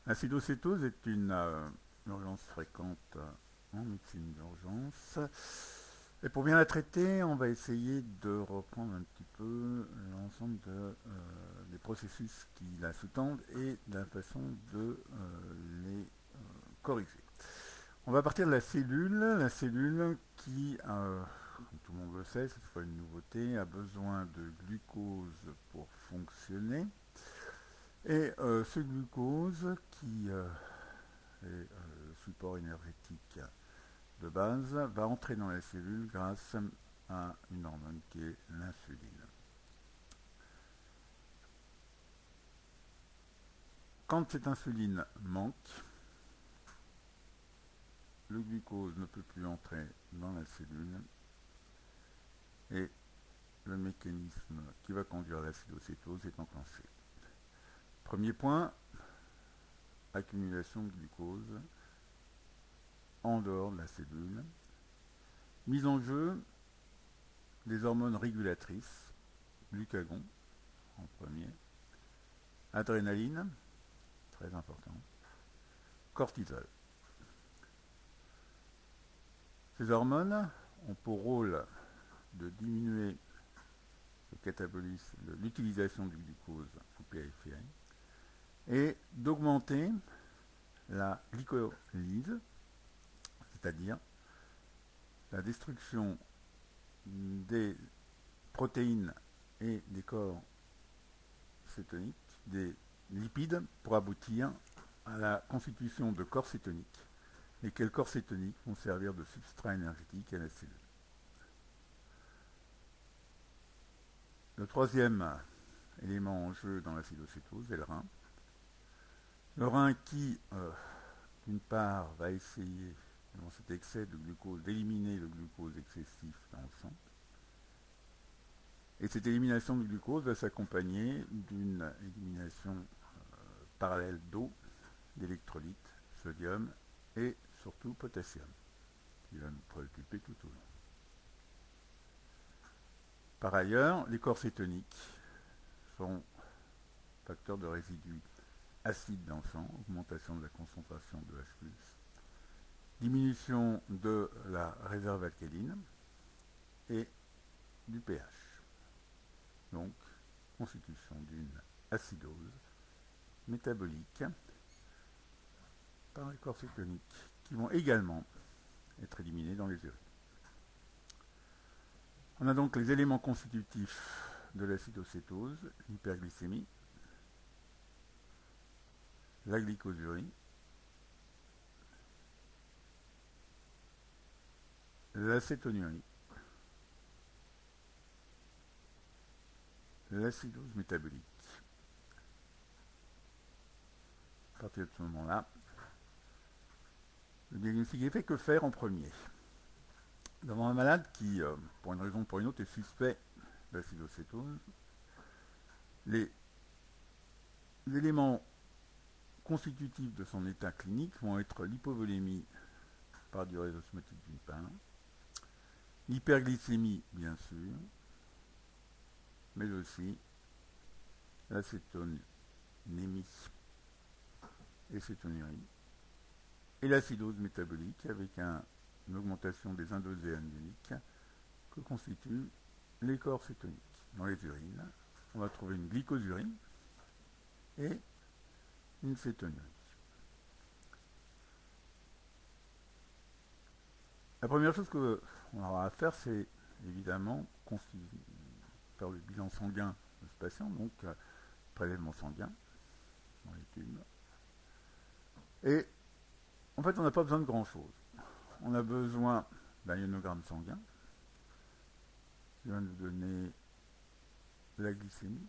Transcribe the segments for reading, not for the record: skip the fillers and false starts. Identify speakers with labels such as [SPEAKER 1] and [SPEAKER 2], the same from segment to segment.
[SPEAKER 1] L'acidocétose est une urgence fréquente en médecine d'urgence. Et pour bien la traiter, on va essayer de reprendre un petit peu l'ensemble des processus qui la sous-tendent et de la façon de les corriger. On va partir de la cellule qui, comme tout le monde le sait, c'est pas une nouveauté, a besoin de glucose pour fonctionner. Et ce glucose qui est le support énergétique de base va entrer dans la cellule grâce à une hormone qui est l'insuline. Quand cette insuline manque, le glucose ne peut plus entrer dans la cellule et le mécanisme qui va conduire à l'acidocétose est enclenché. Premier point, accumulation de glucose en dehors de la cellule. Mise en jeu des hormones régulatrices, glucagon en premier, adrénaline, très important, cortisol. Ces hormones ont pour rôle de diminuer le catabolisme, l'utilisation du glucose en périphérie et d'augmenter la glycolyse, c'est-à-dire la destruction des protéines et des corps cétoniques, des lipides, pour aboutir à la constitution de corps cétoniques, lesquels corps cétoniques vont servir de substrat énergétique à la cellule. Le troisième élément en jeu dans l'acidocétose est le rein. Le rein qui, d'une part, va essayer, dans cet excès de glucose, d'éliminer le glucose excessif dans le sang. Et cette élimination du glucose va s'accompagner d'une élimination parallèle d'eau, d'électrolytes, sodium et surtout potassium, qui va nous préoccuper tout au long. Par ailleurs, les corps cétoniques sont facteurs de résidus acides dans le sang, augmentation de la concentration de H+, diminution de la réserve alcaline et du pH. Donc, constitution d'une acidose métabolique par les corps cétoniques qui vont également être éliminés dans les urines. On a donc les éléments constitutifs de l'acidocétose, l'hyperglycémie, la glycosurie, l'acétonurie, l'acidose métabolique. À partir de ce moment-là, le diagnostic est fait. Que faire en premier? Nous avons un malade qui, pour une raison ou pour une autre, est suspect d'acidocétose. Les éléments constitutifs de son état clinique vont être l'hypovolémie par diurèse osmotique d'une part, l'hyperglycémie bien sûr, mais aussi l'acétonémie et cétonurie, et l'acidose métabolique avec une augmentation des indosés annuliques que constituent les corps cétoniques. Dans les urines, on va trouver une glycosurie et une cétonurie. La première chose qu'on aura à faire, c'est évidemment faire le bilan sanguin de ce patient, donc prélèvement sanguin dans les tubes. Et en fait, on n'a pas besoin de grand-chose. On a besoin d'un ionogramme sanguin qui va nous donner la glycémie,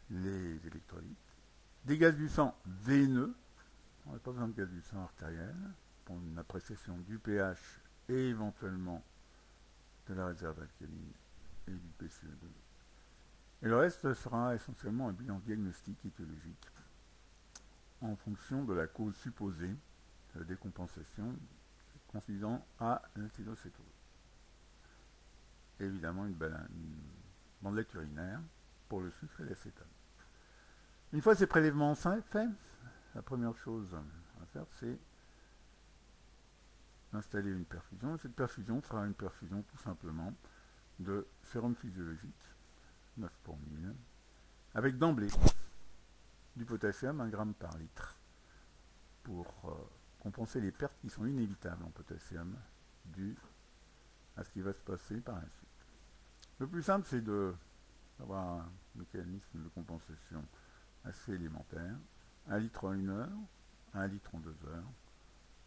[SPEAKER 1] les électrolytes, des gaz du sang veineux. On n'a pas besoin de gaz du sang artériel pour une appréciation du pH et éventuellement de la réserve alcaline et du PCE2. Et le reste sera essentiellement un bilan diagnostique étiologique en fonction de la cause supposée de la décompensation conduisant à l'acidocétose. Évidemment une bandelette urinaire pour le sucre et l'acétone. Une fois ces prélèvements faits, la première chose à faire, c'est installer une perfusion. Cette perfusion sera une perfusion tout simplement de sérum physiologique, 9 pour 1000, avec d'emblée du potassium, 1 gramme par litre, pour compenser les pertes qui sont inévitables en potassium dues à ce qui va se passer par la suite. Le plus simple, c'est d'avoir un mécanisme de compensation assez élémentaire. 1 litre en 1 heure, 1 litre en 2 heures,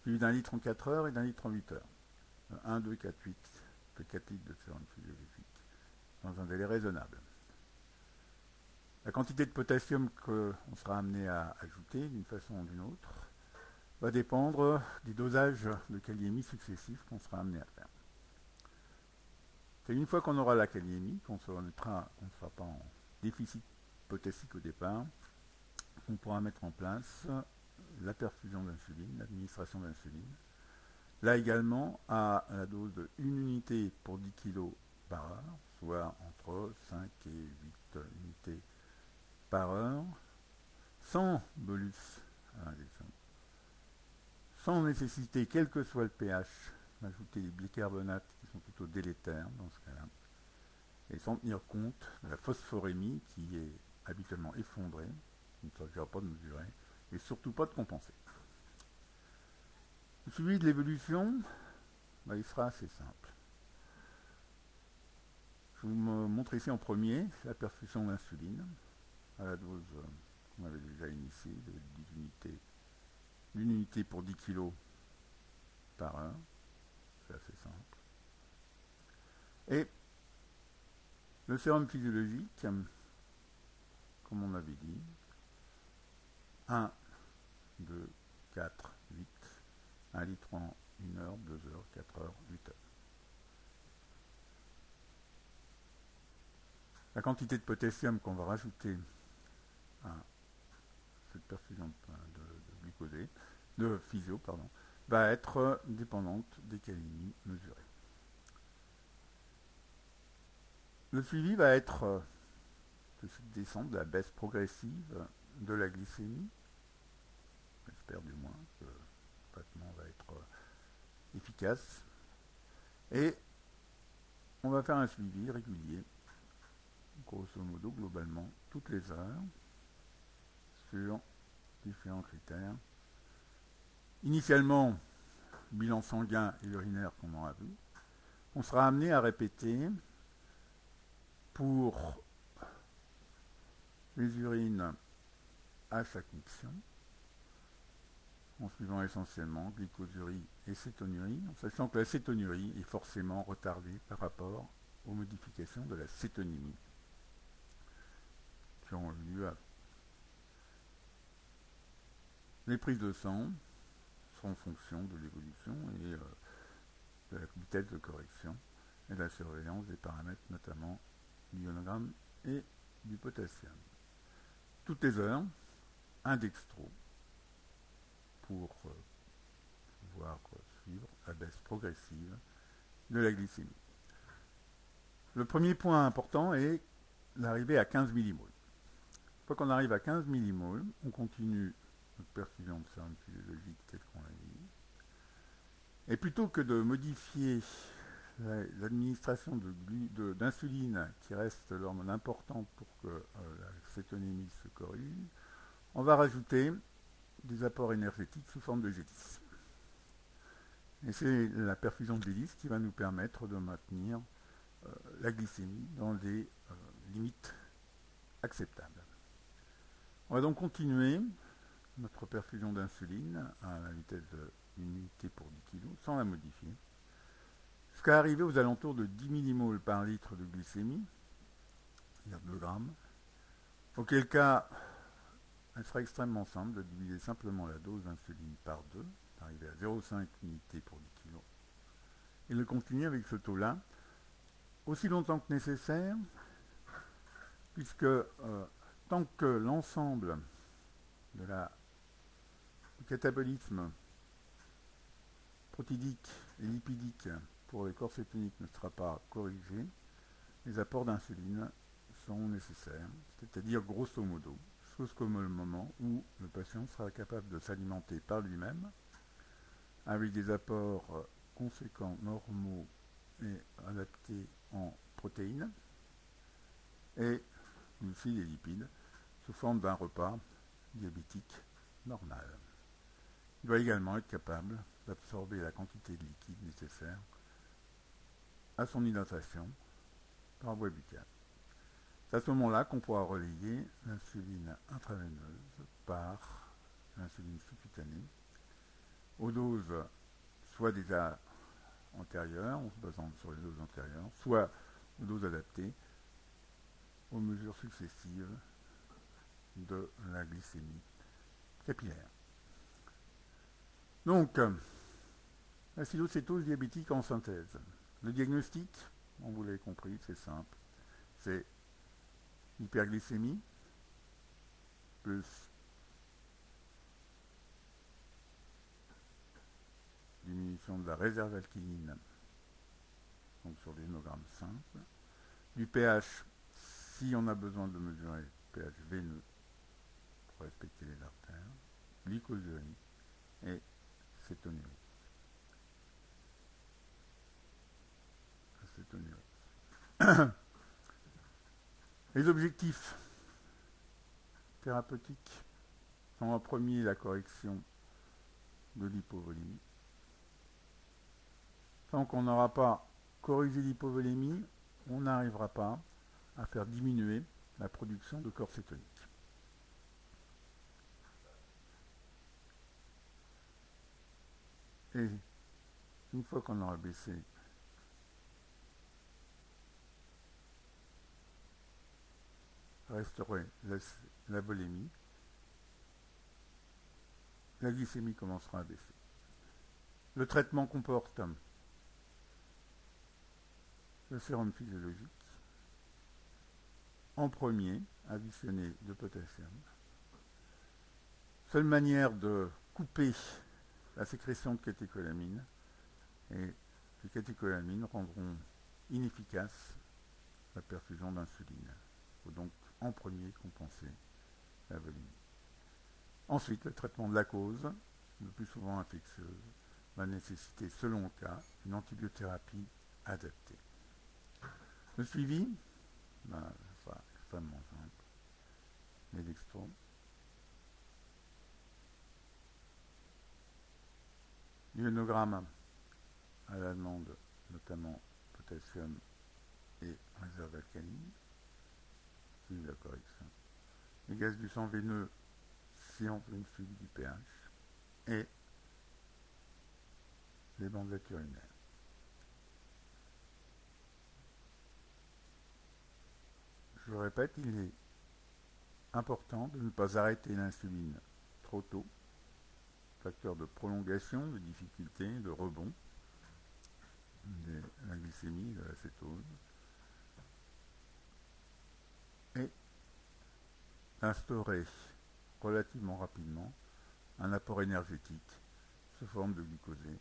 [SPEAKER 1] suivi d'1 litre en 4 heures et d'1 litre en 8 heures. 1, 2, 4, 8 fait 4 litres de sérum physiologique dans un délai raisonnable. La quantité de potassium qu'on sera amené à ajouter d'une façon ou d'une autre va dépendre des dosages de kaliémie successifs qu'on sera amené à faire. C'est une fois qu'on aura la kaliémie, qu'on ne sera pas en déficit potassique au départ, qu'on pourra mettre en place la perfusion d'insuline, l'administration d'insuline. Là également, à la dose de 1 unité pour 10 kg par heure, soit entre 5 et 8 unités par heure, sans bolus à l'injection, sans nécessiter, quel que soit le pH, d'ajouter des bicarbonates qui sont plutôt délétères dans ce cas-là, et sans tenir compte de la phosphorémie qui est habituellement effondrée, qui ne s'agira pas de mesurer, et surtout pas de compenser. Le suivi de l'évolution, il sera assez simple. Je vous montre ici en premier la perfusion d'insuline à la dose qu'on avait déjà initiée de 10 unités, 1 unité pour 10 kg par heure, c'est assez simple. Et le sérum physiologique, comme on avait dit, 1, 2, 4, 8, 1 litre en 1 heure, 2 heures, 4 heures, 8 heures. La quantité de potassium qu'on va rajouter à cette perfusion de glucosé, de physio, pardon, va être dépendante des kaliémies mesurées. Le suivi va être de cette descente, de la baisse progressive de la glycémie. J'espère du moins que le traitement va être efficace. Et on va faire un suivi régulier, grosso modo, globalement, toutes les heures, sur différents critères. Initialement, bilan sanguin et urinaire qu'on aura vu. On sera amené à répéter pour les urines à chaque miction, en suivant essentiellement glycosurie et cétonurie, en sachant que la cétonurie est forcément retardée par rapport aux modifications de la cétonémie qui ont lieu à... Les prises de sang sont en fonction de l'évolution et de la vitesse de correction et de la surveillance des paramètres, notamment du ionogramme et du potassium. Toutes les heures, un dextro pour pouvoir suivre la baisse progressive de la glycémie. Le premier point important est l'arrivée à 15 millimoles. Une fois qu'on arrive à 15 millimoles, on continue notre perfusion de sérum physiologique tel qu'on l'a dit. Et plutôt que de modifier l'administration d'insuline qui reste l'hormone importante pour que la cétonémie se corrige, on va rajouter des apports énergétiques sous forme de G10. Et c'est la perfusion de G10 qui va nous permettre de maintenir la glycémie dans des limites acceptables. On va donc continuer notre perfusion d'insuline à la vitesse de 1 unité pour 10 kg sans la modifier, jusqu'à arriver aux alentours de 10 millimoles par litre de glycémie, c'est-à-dire 2 grammes, auquel cas il sera extrêmement simple de diviser simplement la dose d'insuline par 2, d'arriver à 0,5 unités pour 10 kg, et de continuer avec ce taux-là aussi longtemps que nécessaire, puisque tant que l'ensemble du catabolisme protidique et lipidique pour les corps cétoniques ne sera pas corrigé, les apports d'insuline sont nécessaires, c'est-à-dire grosso modo jusqu'au moment où le patient sera capable de s'alimenter par lui-même avec des apports conséquents, normaux et adaptés en protéines et aussi les lipides sous forme d'un repas diabétique normal. Il doit également être capable d'absorber la quantité de liquide nécessaire à son hydratation par voie buccale. C'est à ce moment-là qu'on pourra relayer l'insuline intraveineuse par l'insuline sous-cutanée aux doses soit déjà antérieures, en se basant sur les doses antérieures, soit aux doses adaptées aux mesures successives de la glycémie capillaire. Donc, l'acidocétose diabétique en synthèse. Le diagnostic, vous l'avez compris, c'est simple. C'est hyperglycémie plus diminution de la réserve alcaline, donc sur l'énogramme simple. Du pH, si on a besoin de mesurer le pH veineux pour respecter les artères. Glycosurie et cétonurie. Les objectifs thérapeutiques sont en premier la correction de l'hypovolémie. Tant qu'on n'aura pas corrigé l'hypovolémie, on n'arrivera pas à faire diminuer la production de corps cétonique. Et une fois qu'on aura baissé resterait la volémie, la glycémie commencera à baisser. Le traitement comporte le sérum physiologique, en premier, additionné de potassium. Seule manière de couper la sécrétion de catécholamine, et les catécholamines rendront inefficace la perfusion d'insuline. Il faut donc en premier compenser la volémie. Ensuite, le traitement de la cause, le plus souvent infectieuse, va nécessiter, selon le cas, une antibiothérapie adaptée. Le suivi, ce sera extrêmement simple. Les dextros. L'ionogramme à la demande, notamment potassium et réserve alcaline, suivi de la correction. Les gaz du sang veineux, si on fait une suivi du pH, et les bandelettes urinaires. Je le répète, il est important de ne pas arrêter l'insuline trop tôt, facteur de prolongation, de difficulté, de rebond de la glycémie, de l'acétose, et d'instaurer relativement rapidement un apport énergétique sous forme de glucosé